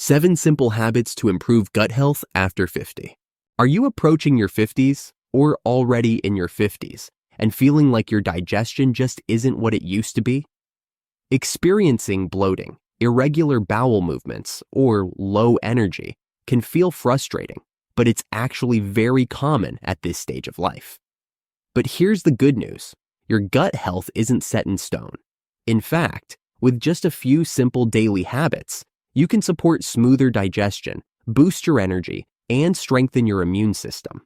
7 Simple Habits to Improve Gut Health After 50. Are you approaching your 50s or already in your 50s and feeling like your digestion just isn't what it used to be? Experiencing bloating, irregular bowel movements, or low energy can feel frustrating, but it's actually very common at this stage of life. But here's the good news. Your gut health isn't set in stone. In fact, with just a few simple daily habits, you can support smoother digestion, boost your energy, and strengthen your immune system.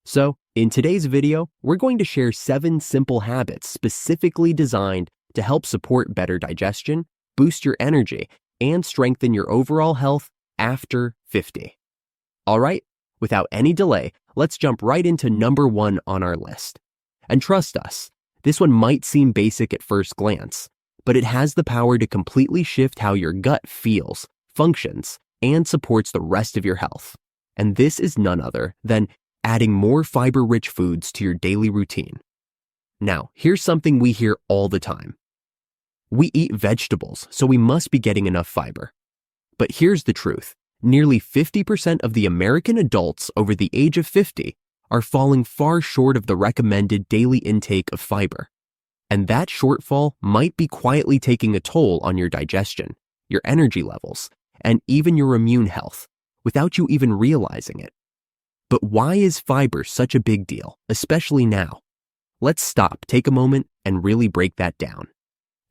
So, in today's video, we're going to share 7 simple habits specifically designed to help support better digestion, boost your energy, and strengthen your overall health after 50. All right, without any delay, let's jump right into number 1 on our list. And trust us, this one might seem basic at first glance, but it has the power to completely shift how your gut feels, functions, and supports the rest of your health. And this is none other than adding more fiber-rich foods to your daily routine. Now, here's something we hear all the time. We eat vegetables, so we must be getting enough fiber. But here's the truth. Nearly 50% of the American adults over the age of 50 are falling far short of the recommended daily intake of fiber. And that shortfall might be quietly taking a toll on your digestion, your energy levels, and even your immune health, without you even realizing it. But why is fiber such a big deal, especially now? Let's stop, take a moment, and really break that down.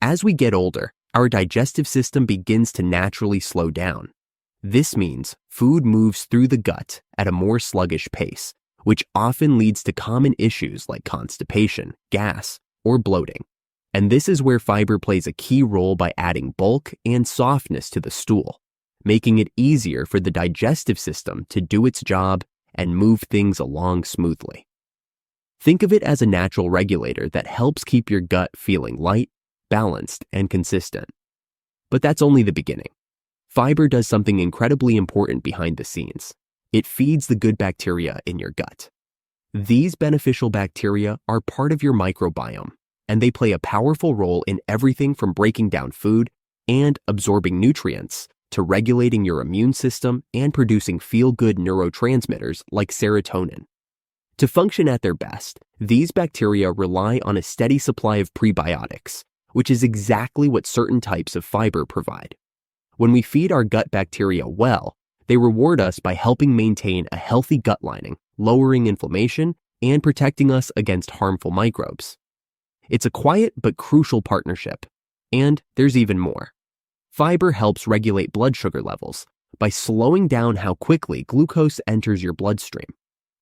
As we get older, our digestive system begins to naturally slow down. This means food moves through the gut at a more sluggish pace, which often leads to common issues like constipation, gas, or bloating. And this is where fiber plays a key role by adding bulk and softness to the stool, making it easier for the digestive system to do its job and move things along smoothly. Think of it as a natural regulator that helps keep your gut feeling light, balanced, and consistent. But that's only the beginning. Fiber does something incredibly important behind the scenes. It feeds the good bacteria in your gut. These beneficial bacteria are part of your microbiome, and they play a powerful role in everything from breaking down food and absorbing nutrients to regulating your immune system and producing feel-good neurotransmitters like serotonin. To function at their best, these bacteria rely on a steady supply of prebiotics, which is exactly what certain types of fiber provide. When we feed our gut bacteria well, they reward us by helping maintain a healthy gut lining, lowering inflammation, and protecting us against harmful microbes. It's a quiet but crucial partnership. And there's even more. Fiber helps regulate blood sugar levels by slowing down how quickly glucose enters your bloodstream.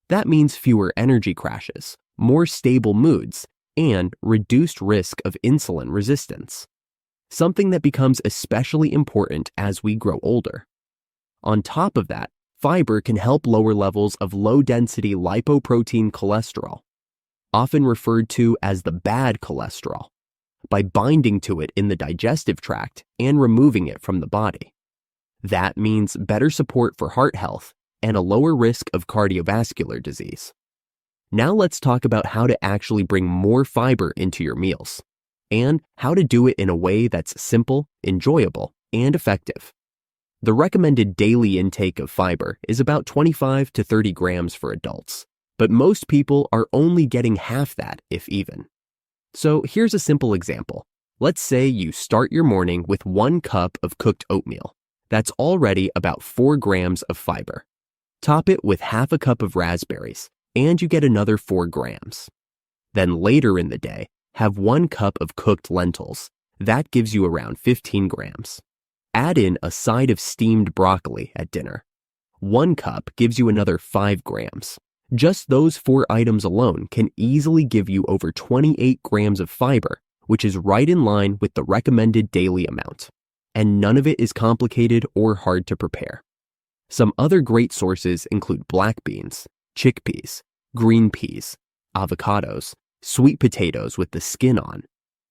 That means fewer energy crashes, more stable moods, and reduced risk of insulin resistance, something that becomes especially important as we grow older. On top of that, fiber can help lower levels of low-density lipoprotein cholesterol, often referred to as the bad cholesterol, by binding to it in the digestive tract and removing it from the body. That means better support for heart health and a lower risk of cardiovascular disease. Now let's talk about how to actually bring more fiber into your meals, and how to do it in a way that's simple, enjoyable, and effective. The recommended daily intake of fiber is about 25 to 30 grams for adults, but most people are only getting half that, if even. So here's a simple example. Let's say you start your morning with 1 cup of cooked oatmeal. That's already about 4 grams of fiber. Top it with half a cup of raspberries, and you get another 4 grams. Then later in the day, have 1 cup of cooked lentils. That gives you around 15 grams. Add in a side of steamed broccoli at dinner. 1 cup gives you another 5 grams. Just those 4 items alone can easily give you over 28 grams of fiber, which is right in line with the recommended daily amount. And none of it is complicated or hard to prepare. Some other great sources include black beans, chickpeas, green peas, avocados, sweet potatoes with the skin on,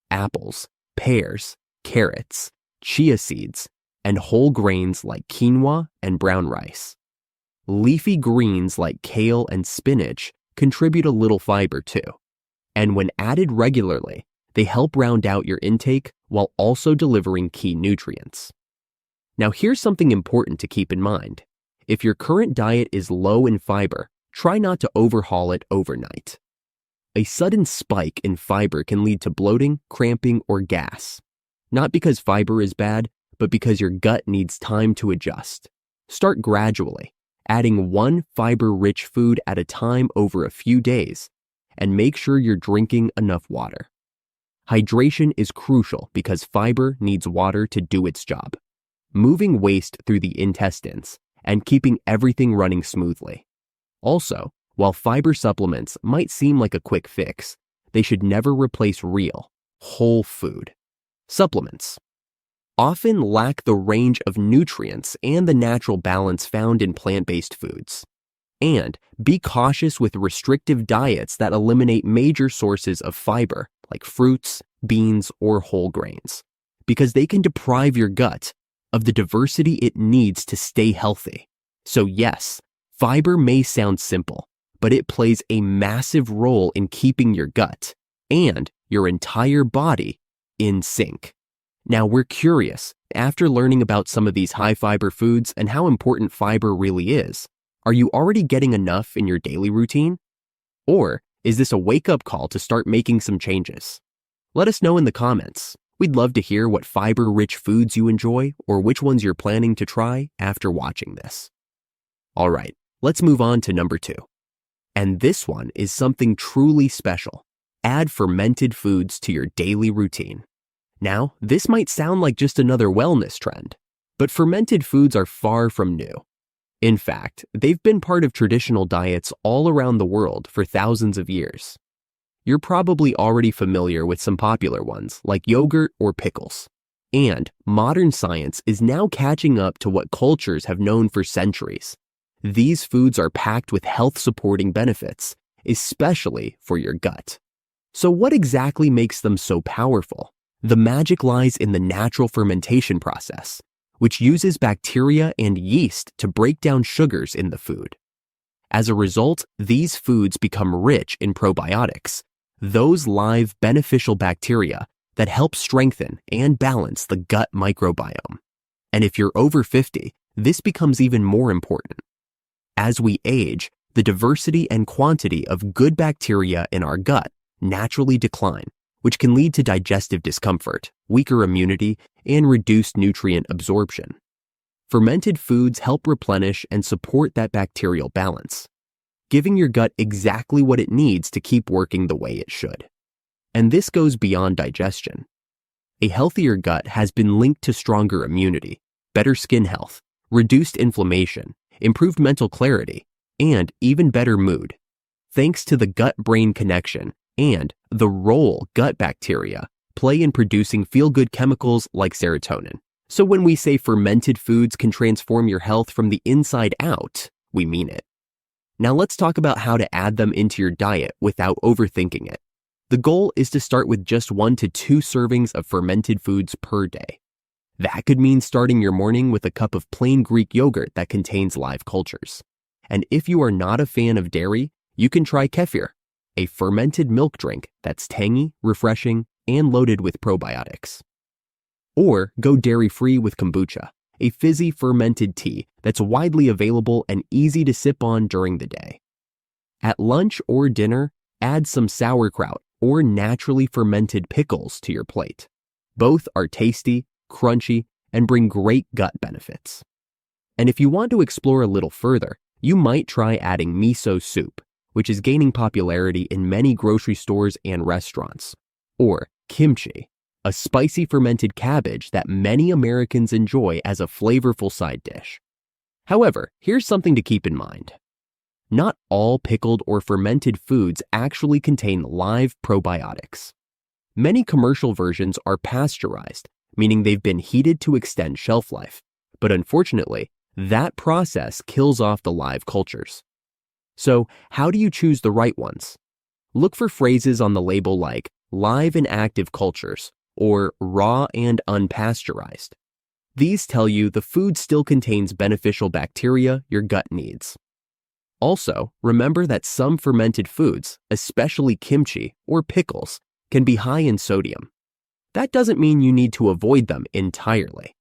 apples, pears, carrots, chia seeds, and whole grains like quinoa and brown rice. Leafy greens like kale and spinach contribute a little fiber too, and when added regularly, they help round out your intake while also delivering key nutrients. Now here's something important to keep in mind. If your current diet is low in fiber, try not to overhaul it overnight. A sudden spike in fiber can lead to bloating, cramping, or gas. Not because fiber is bad, but because your gut needs time to adjust. Start gradually, adding one fiber-rich food at a time over a few days, and make sure you're drinking enough water. Hydration is crucial because fiber needs water to do its job, moving waste through the intestines and keeping everything running smoothly. Also, while fiber supplements might seem like a quick fix, they should never replace real, whole food. Supplements often lack the range of nutrients and the natural balance found in plant-based foods. And be cautious with restrictive diets that eliminate major sources of fiber, like fruits, beans, or whole grains, because they can deprive your gut of the diversity it needs to stay healthy. So yes, fiber may sound simple, but it plays a massive role in keeping your gut and your entire body in sync. Now we're curious, after learning about some of these high-fiber foods and how important fiber really is, are you already getting enough in your daily routine? Or is this a wake-up call to start making some changes? Let us know in the comments. We'd love to hear what fiber-rich foods you enjoy or which ones you're planning to try after watching this. All right, let's move on to number 2. And this one is something truly special. Add fermented foods to your daily routine. Now, this might sound like just another wellness trend, but fermented foods are far from new. In fact, they've been part of traditional diets all around the world for thousands of years. You're probably already familiar with some popular ones like yogurt or pickles. And modern science is now catching up to what cultures have known for centuries. These foods are packed with health-supporting benefits, especially for your gut. So what exactly makes them so powerful? The magic lies in the natural fermentation process, which uses bacteria and yeast to break down sugars in the food. As a result, these foods become rich in probiotics, those live beneficial bacteria that help strengthen and balance the gut microbiome. And if you're over 50, this becomes even more important. As we age, the diversity and quantity of good bacteria in our gut naturally decline, which can lead to digestive discomfort, weaker immunity, and reduced nutrient absorption. Fermented foods help replenish and support that bacterial balance, giving your gut exactly what it needs to keep working the way it should. And this goes beyond digestion. A healthier gut has been linked to stronger immunity, better skin health, reduced inflammation, improved mental clarity, and even better mood, thanks to the gut-brain connection and the role gut bacteria play in producing feel-good chemicals like serotonin. So when we say fermented foods can transform your health from the inside out, we mean it. Now let's talk about how to add them into your diet without overthinking it. The goal is to start with just 1 to 2 servings of fermented foods per day. That could mean starting your morning with a cup of plain Greek yogurt that contains live cultures. And if you are not a fan of dairy, you can try kefir, a fermented milk drink that's tangy, refreshing, and loaded with probiotics. Or go dairy-free with kombucha, a fizzy fermented tea that's widely available and easy to sip on during the day. At lunch or dinner, add some sauerkraut or naturally fermented pickles to your plate. Both are tasty, crunchy, and bring great gut benefits. And if you want to explore a little further, you might try adding miso soup, which is gaining popularity in many grocery stores and restaurants, or kimchi, a spicy fermented cabbage that many Americans enjoy as a flavorful side dish. However, here's something to keep in mind. Not all pickled or fermented foods actually contain live probiotics. Many commercial versions are pasteurized, meaning they've been heated to extend shelf life, but unfortunately, that process kills off the live cultures. So, how do you choose the right ones? Look for phrases on the label like live and active cultures or raw and unpasteurized. These tell you the food still contains beneficial bacteria your gut needs. Also, remember that some fermented foods, especially kimchi or pickles, can be high in sodium. That doesn't mean you need to avoid them entirely.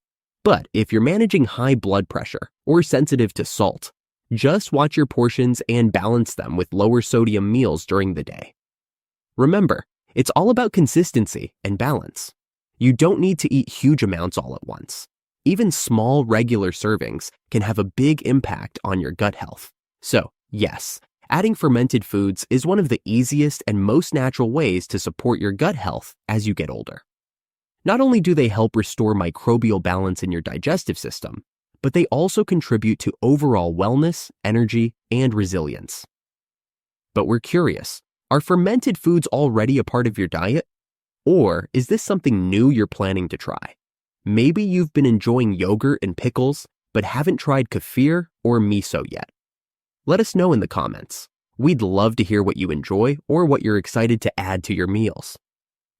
But if you're managing high blood pressure or sensitive to salt, just watch your portions and balance them with lower sodium meals during the day. Remember, it's all about consistency and balance. You don't need to eat huge amounts all at once. Even small, regular servings can have a big impact on your gut health. So, yes, adding fermented foods is one of the easiest and most natural ways to support your gut health as you get older. Not only do they help restore microbial balance in your digestive system, but they also contribute to overall wellness, energy, and resilience. But we're curious, are fermented foods already a part of your diet? Or is this something new you're planning to try? Maybe you've been enjoying yogurt and pickles, but haven't tried kefir or miso yet. Let us know in the comments. We'd love to hear what you enjoy or what you're excited to add to your meals.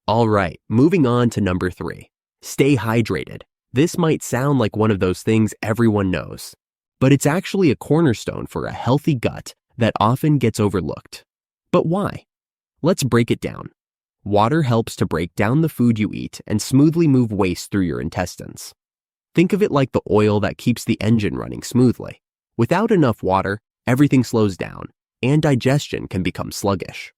All right, moving on to number 3. Stay hydrated. This might sound like one of those things everyone knows, but it's actually a cornerstone for a healthy gut that often gets overlooked. But why? Let's break it down. Water helps to break down the food you eat and smoothly move waste through your intestines. Think of it like the oil that keeps the engine running smoothly. Without enough water, everything slows down, and digestion can become sluggish.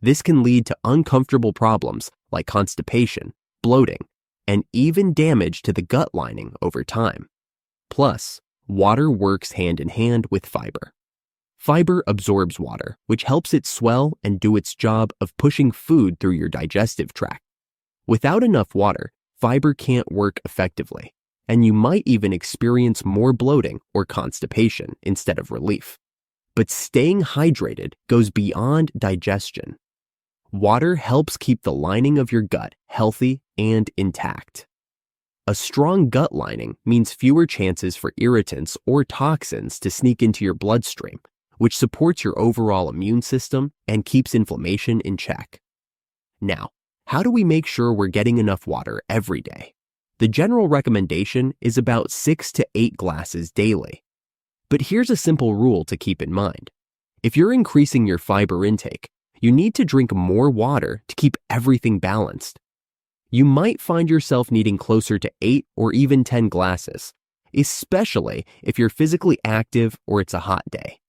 This can lead to uncomfortable problems like constipation, bloating, and even damage to the gut lining over time. Plus, water works hand in hand with fiber. Fiber absorbs water, which helps it swell and do its job of pushing food through your digestive tract. Without enough water, fiber can't work effectively, and you might even experience more bloating or constipation instead of relief. But staying hydrated goes beyond digestion. Water helps keep the lining of your gut healthy and intact. A strong gut lining means fewer chances for irritants or toxins to sneak into your bloodstream, which supports your overall immune system and keeps inflammation in check. Now, how do we make sure we're getting enough water every day? The general recommendation is about 6 to 8 glasses daily. But here's a simple rule to keep in mind. If you're increasing your fiber intake, you need to drink more water to keep everything balanced. You might find yourself needing closer to 8 or even 10 glasses, especially if you're physically active or it's a hot day.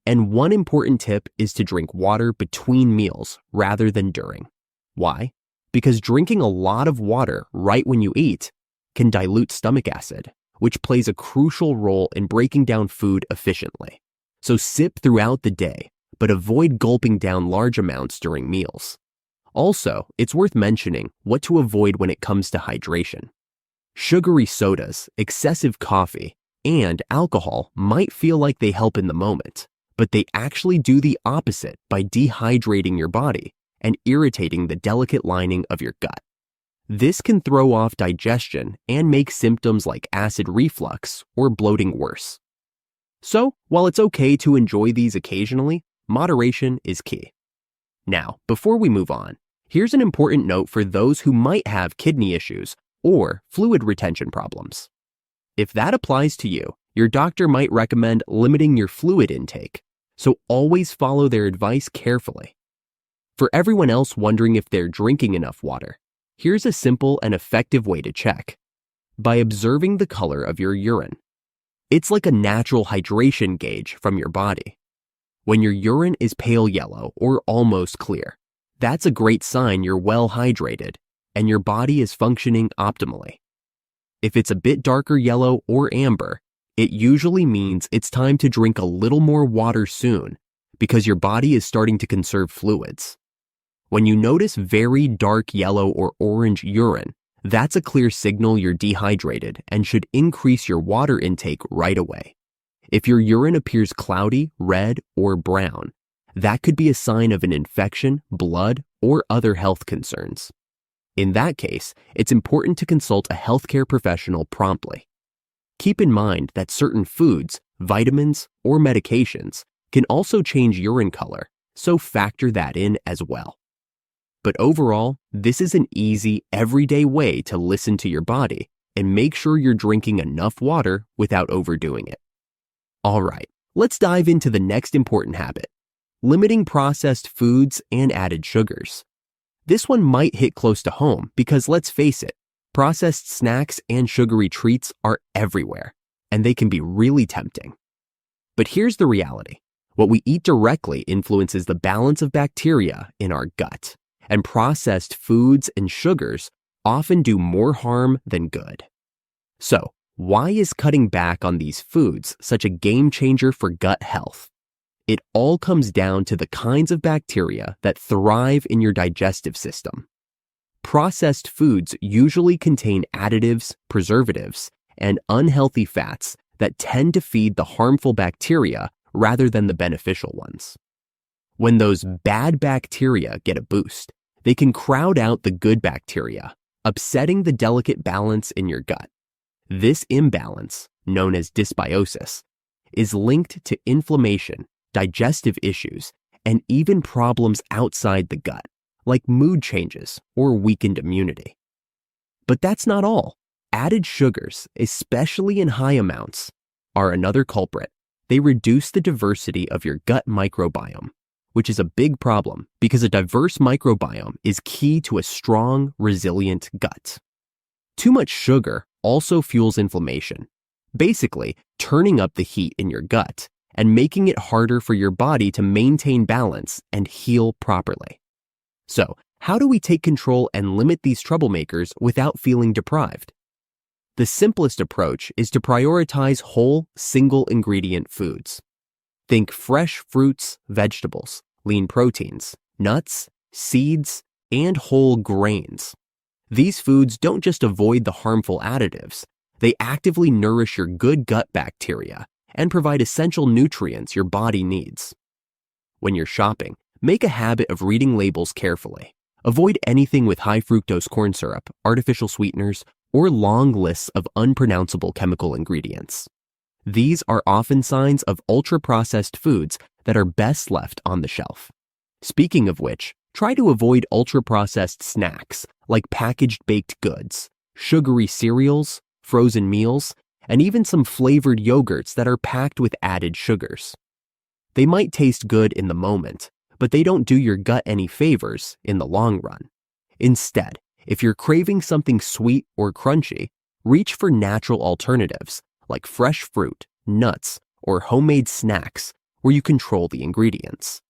And one important tip is to drink water between meals rather than during. Why? Because drinking a lot of water right when you eat can dilute stomach acid, which plays a crucial role in breaking down food efficiently. So sip throughout the day, but avoid gulping down large amounts during meals. Also, it's worth mentioning what to avoid when it comes to hydration. Sugary sodas, excessive coffee, and alcohol might feel like they help in the moment, but they actually do the opposite by dehydrating your body and irritating the delicate lining of your gut. This can throw off digestion and make symptoms like acid reflux or bloating worse. So, while it's okay to enjoy these occasionally, moderation is key. Now, before we move on, here's an important note for those who might have kidney issues or fluid retention problems. If that applies to you, your doctor might recommend limiting your fluid intake, so always follow their advice carefully. For everyone else wondering if they're drinking enough water, here's a simple and effective way to check. By observing the color of your urine. It's like a natural hydration gauge from your body. When your urine is pale yellow or almost clear, that's a great sign you're well hydrated and your body is functioning optimally. If it's a bit darker yellow or amber, it usually means it's time to drink a little more water soon because your body is starting to conserve fluids. When you notice very dark yellow or orange urine, that's a clear signal you're dehydrated and should increase your water intake right away. If your urine appears cloudy, red, or brown, that could be a sign of an infection, blood, or other health concerns. In that case, it's important to consult a healthcare professional promptly. Keep in mind that certain foods, vitamins, or medications can also change urine color, so factor that in as well. But overall, this is an easy, everyday way to listen to your body and make sure you're drinking enough water without overdoing it. All right, let's dive into the next important habit, limiting processed foods and added sugars. This one might hit close to home because let's face it, Processed snacks and sugary treats are everywhere, and they can be really tempting. But here's the reality. What we eat directly influences the balance of bacteria in our gut, and processed foods and sugars often do more harm than good. So, why is cutting back on these foods such a game changer for gut health? It all comes down to the kinds of bacteria that thrive in your digestive system. Processed foods usually contain additives, preservatives, and unhealthy fats that tend to feed the harmful bacteria rather than the beneficial ones. When those bad bacteria get a boost, they can crowd out the good bacteria, upsetting the delicate balance in your gut. This imbalance, known as dysbiosis, is linked to inflammation, digestive issues, and even problems outside the gut, like mood changes or weakened immunity. But that's not all. Added sugars, especially in high amounts, are another culprit. They reduce the diversity of your gut microbiome, which is a big problem because a diverse microbiome is key to a strong, resilient gut. Too much sugar also fuels inflammation, basically turning up the heat in your gut and making it harder for your body to maintain balance and heal properly. So, how do we take control and limit these troublemakers without feeling deprived? The simplest approach is to prioritize whole, single-ingredient foods. Think fresh fruits, vegetables, lean proteins, nuts, seeds, and whole grains. These foods don't just avoid the harmful additives, they actively nourish your good gut bacteria and provide essential nutrients your body needs. When you're shopping, make a habit of reading labels carefully. Avoid anything with high fructose corn syrup, artificial sweeteners, or long lists of unpronounceable chemical ingredients. These are often signs of ultra-processed foods that are best left on the shelf. Speaking of which, try to avoid ultra-processed snacks like packaged baked goods, sugary cereals, frozen meals, and even some flavored yogurts that are packed with added sugars. They might taste good in the moment, but they don't do your gut any favors in the long run. Instead, if you're craving something sweet or crunchy, reach for natural alternatives like fresh fruit, nuts, or homemade snacks where you control the ingredients.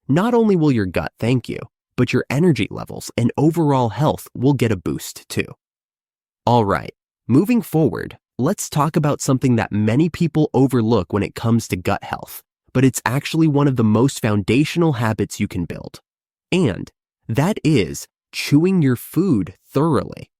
Not only will your gut thank you, but your energy levels and overall health will get a boost too. All right, moving forward, let's talk about something that many people overlook when it comes to gut health, but it's actually one of the most foundational habits you can build. And that is chewing your food thoroughly.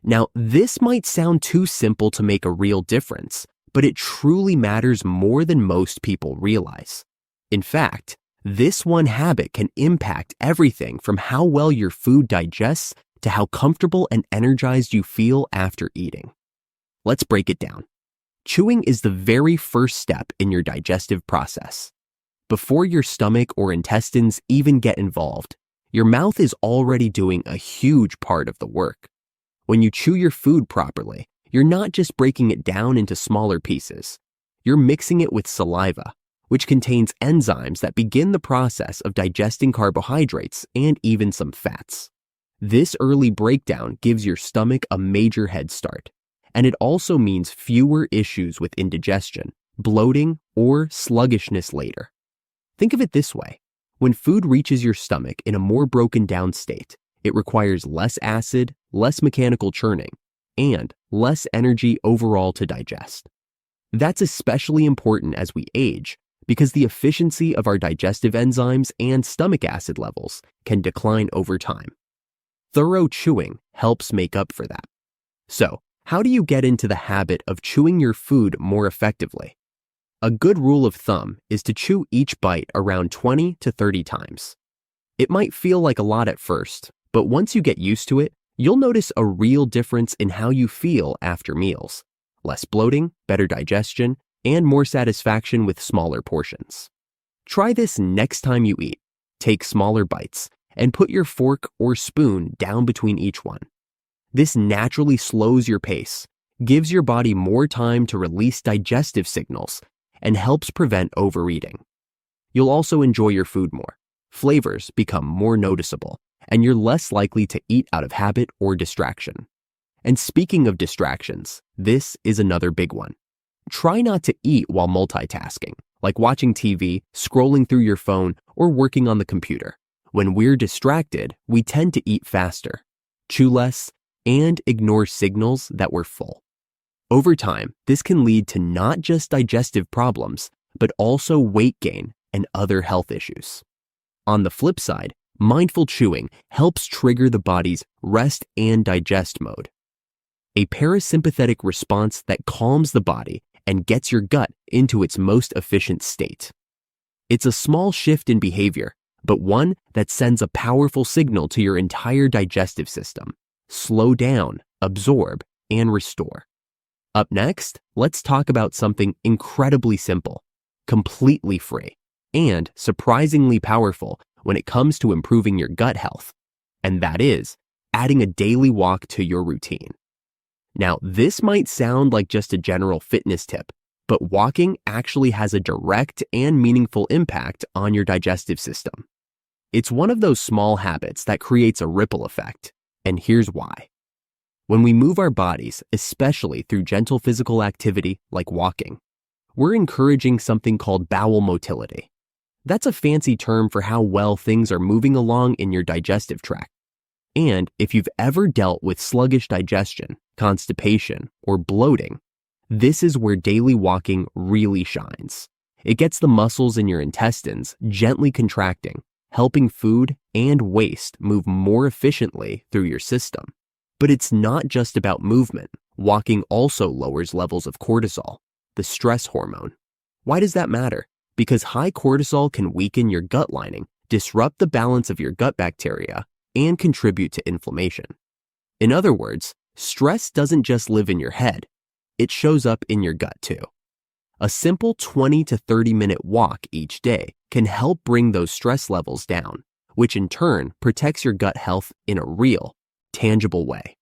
Now, this might sound too simple to make a real difference, but it truly matters more than most people realize. In fact, this one habit can impact everything from how well your food digests to how comfortable and energized you feel after eating. Let's break it down. Chewing is the very first step in your digestive process. Before your stomach or intestines even get involved, your mouth is already doing a huge part of the work. When you chew your food properly, you're not just breaking it down into smaller pieces. You're mixing it with saliva, which contains enzymes that begin the process of digesting carbohydrates and even some fats. This early breakdown gives your stomach a major head start, and it also means fewer issues with indigestion, bloating, or sluggishness later. Think of it this way. When food reaches your stomach in a more broken down state, it requires less acid, less mechanical churning, and less energy overall to digest. That's especially important as we age because the efficiency of our digestive enzymes and stomach acid levels can decline over time. Thorough chewing helps make up for that. So, how do you get into the habit of chewing your food more effectively? A good rule of thumb is to chew each bite around 20 to 30 times. It might feel like a lot at first, but once you get used to it, you'll notice a real difference in how you feel after meals. Less bloating, better digestion, and more satisfaction with smaller portions. Try this next time you eat. Take smaller bites and put your fork or spoon down between each one. This naturally slows your pace, gives your body more time to release digestive signals, and helps prevent overeating. You'll also enjoy your food more. Flavors become more noticeable, and you're less likely to eat out of habit or distraction. And speaking of distractions, this is another big one. Try not to eat while multitasking, like watching TV, scrolling through your phone, or working on the computer. When we're distracted, we tend to eat faster, chew less, and ignore signals that we're full. Over time, this can lead to not just digestive problems, but also weight gain and other health issues. On the flip side, mindful chewing helps trigger the body's rest and digest mode, a parasympathetic response that calms the body and gets your gut into its most efficient state. It's a small shift in behavior, but one that sends a powerful signal to your entire digestive system. Slow down, absorb, and restore. Up next, let's talk about something incredibly simple, completely free, and surprisingly powerful when it comes to improving your gut health, and that is adding a daily walk to your routine. Now, this might sound like just a general fitness tip, but walking actually has a direct and meaningful impact on your digestive system. It's one of those small habits that creates a ripple effect, and here's why. When we move our bodies, especially through gentle physical activity like walking, we're encouraging something called bowel motility. That's a fancy term for how well things are moving along in your digestive tract. And if you've ever dealt with sluggish digestion, constipation, or bloating, this is where daily walking really shines. It gets the muscles in your intestines gently contracting, helping food and waste move more efficiently through your system. But it's not just about movement. Walking also lowers levels of cortisol, the stress hormone. Why does that matter? Because high cortisol can weaken your gut lining, disrupt the balance of your gut bacteria, and contribute to inflammation. In other words, stress doesn't just live in your head, it shows up in your gut too. A simple 20 to 30-minute walk each day can help bring those stress levels down, which in turn protects your gut health in a real, tangible way.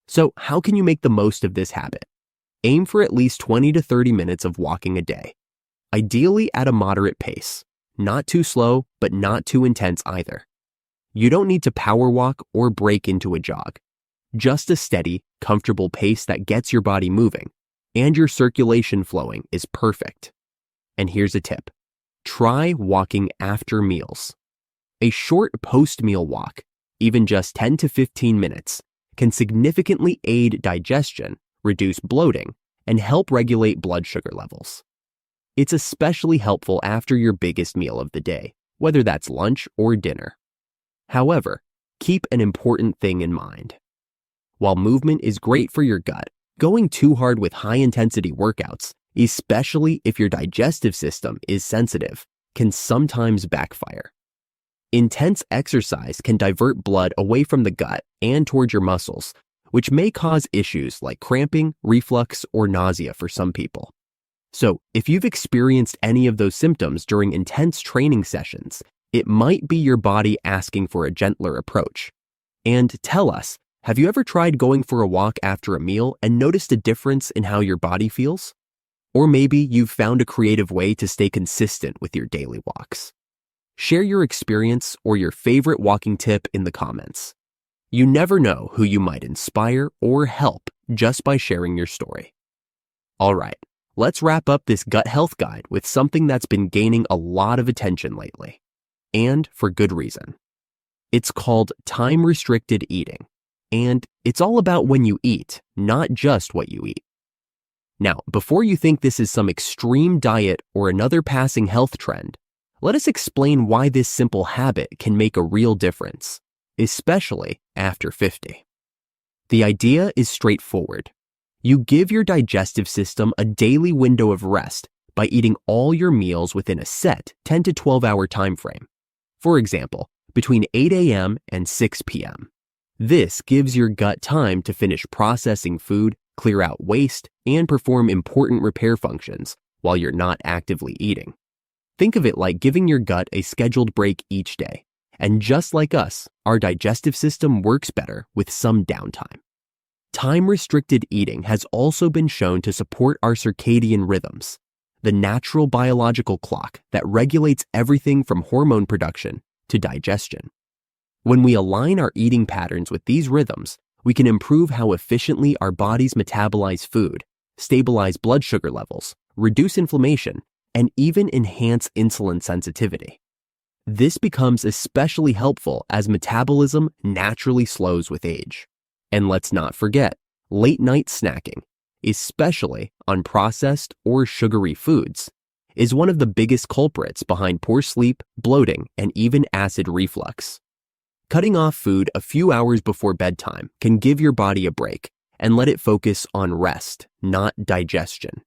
So how can you make the most of this habit? Aim for at least 20 to 30 minutes of walking a day, ideally at a moderate pace, not too slow, but not too intense either. You don't need to power walk or break into a jog. Just a steady, comfortable pace that gets your body moving and your circulation flowing is perfect. And here's a tip. Try walking after meals. A short post-meal walk, even just 10 to 15 minutes, can significantly aid digestion, reduce bloating, and help regulate blood sugar levels. It's especially helpful after your biggest meal of the day, whether that's lunch or dinner. However, keep an important thing in mind. While movement is great for your gut, going too hard with high-intensity workouts, especially if your digestive system is sensitive, can sometimes backfire. Intense exercise can divert blood away from the gut and toward your muscles, which may cause issues like cramping, reflux, or nausea for some people. So, if you've experienced any of those symptoms during intense training sessions, it might be your body asking for a gentler approach. And tell us, have you ever tried going for a walk after a meal and noticed a difference in how your body feels? Or maybe you've found a creative way to stay consistent with your daily walks. Share your experience or your favorite walking tip in the comments. You never know who you might inspire or help just by sharing your story. All right, let's wrap up this gut health guide with something that's been gaining a lot of attention lately. And for good reason. It's called time-restricted eating. And it's all about when you eat, not just what you eat. Now, before you think this is some extreme diet or another passing health trend, let us explain why this simple habit can make a real difference, especially after 50. The idea is straightforward. You give your digestive system a daily window of rest by eating all your meals within a set 10 to 12 hour time frame. For example, between 8 a.m. and 6 p.m. This gives your gut time to finish processing food, clear out waste, and perform important repair functions while you're not actively eating. Think of it like giving your gut a scheduled break each day. And just like us, our digestive system works better with some downtime. Time-restricted eating has also been shown to support our circadian rhythms, the natural biological clock that regulates everything from hormone production to digestion. When we align our eating patterns with these rhythms, we can improve how efficiently our bodies metabolize food, stabilize blood sugar levels, reduce inflammation, and even enhance insulin sensitivity. This becomes especially helpful as metabolism naturally slows with age. And let's not forget, late-night snacking, especially on processed or sugary foods, is one of the biggest culprits behind poor sleep, bloating, and even acid reflux. Cutting off food a few hours before bedtime can give your body a break and let it focus on rest, not digestion.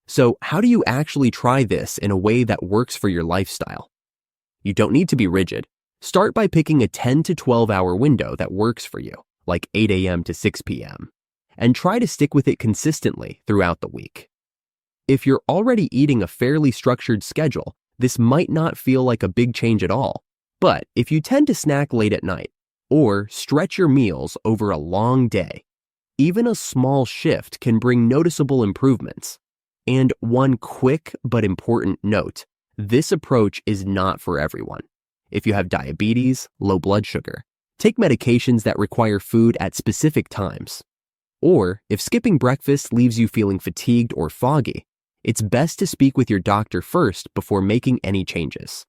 So, how do you actually try this in a way that works for your lifestyle? You don't need to be rigid. Start by picking a 10 to 12 hour window that works for you, like 8 a.m. to 6 p.m., and try to stick with it consistently throughout the week. If you're already eating a fairly structured schedule, this might not feel like a big change at all. But if you tend to snack late at night or stretch your meals over a long day, even a small shift can bring noticeable improvements. And one quick but important note, this approach is not for everyone. If you have diabetes, low blood sugar, take medications that require food at specific times. Or if skipping breakfast leaves you feeling fatigued or foggy, it's best to speak with your doctor first before making any changes.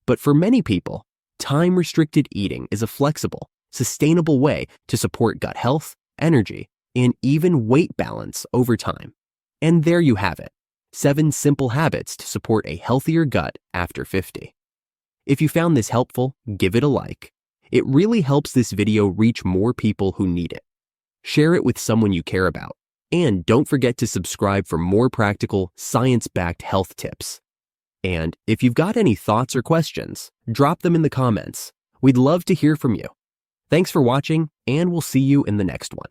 But for many people, time-restricted eating is a flexible, sustainable way to support gut health, energy, and even weight balance over time. And there you have it, 7 simple habits to support a healthier gut after 50. If you found this helpful, give it a like. It really helps this video reach more people who need it. Share it with someone you care about. And don't forget to subscribe for more practical, science-backed health tips. And if you've got any thoughts or questions, drop them in the comments. We'd love to hear from you. Thanks for watching, and we'll see you in the next one.